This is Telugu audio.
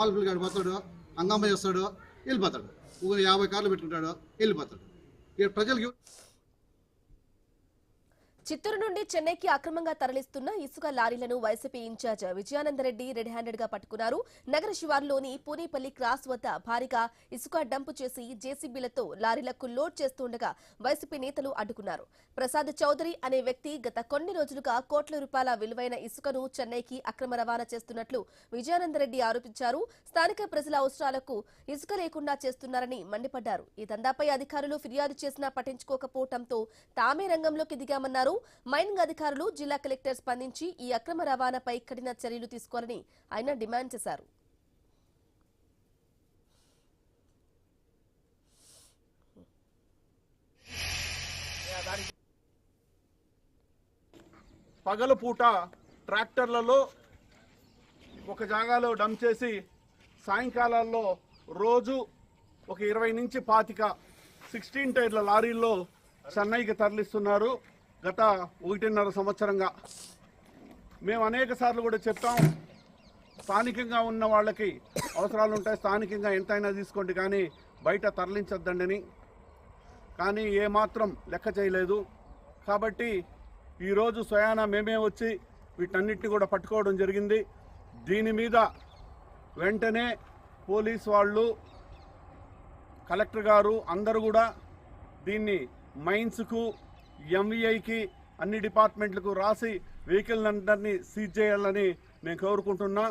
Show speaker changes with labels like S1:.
S1: పాలు గాడి పోతాడు, అంగమ్మ చేస్తాడు, వెళ్ళిపోతాడు. 50 కార్లు పెట్టుకుంటాడు, వెళ్ళిపోతాడు. ఇక ప్రజలకి
S2: చిత్తూరు నుండి చెన్నైకి అక్రమంగా తరలిస్తున్న ఇసుక లారీలను YCP incharge Vijayananda Reddy red handed గా పట్టుకున్నారు. నగర శివార్లోని పూనేపల్లి క్రాస్ వద్ద భారీగా ఇసుక డంపు చేసి జేసీబీలతో లారీలకు లోడ్ చేస్తుండగా వైసీపీ నేతలు అడ్డుకున్నారు. ప్రసాద్ చౌదరి అనే వ్యక్తి గత కొన్ని రోజులుగా కోట్ల రూపాయల విలువైన ఇసుకను చెన్నైకి అక్రమ రవాణా చేస్తున్నట్లు విజయానందరెడ్డి ఆరోపించారు. స్థానిక ప్రజల అవసరాలకు ఇసుక లేకుండా చేస్తున్నారని మండిపడ్డారు. ఈ దందాపై అధికారులు ఫిర్యాదు చేసినా పట్టించుకోకపోవడంతో తామే రంగంలోకి దిగామన్నారు. మైనింగ్ అధికారులు, జిల్లా కలెక్టర్ స్పందించి ఈ అక్రమ రవాణాపై కఠిన చర్యలు తీసుకోవాలని ఆయన డిమాండ్ చేశారు.
S3: పగలపూట ట్రాక్టర్లలో ఒక జాగాలో డంప్ చేసి సాయంకాలాల్లో రోజు ఒక 20 నుంచి 25 16 టైర్ల లారీల్లో చెన్నైకి తరలిస్తున్నారు. గత 1.5 సంవత్సరంగా మేము అనేక సార్లు కూడా చెప్తాం, స్థానికంగా ఉన్న వాళ్ళకి అవసరాలు ఉంటాయి, స్థానికంగా ఎంతైనా తీసుకోండి కానీ బయట తరలించొద్దండి. కానీ ఏమాత్రం లెక్క చేయలేదు. కాబట్టి ఈరోజు స్వయానా మేమే వచ్చి వీటన్నిటిని కూడా పట్టుకోవడం జరిగింది. దీని మీద వెంటనే పోలీస్ వాళ్ళు, కలెక్టర్ గారు అందరూ కూడా దీన్ని మైన్స్కు, ఎంవీఐకి, అన్ని డిపార్ట్మెంట్లకు రాసి వెహికల్ అందరినీ సీజ్ చేయాలని మేము కోరుకుంటున్నా.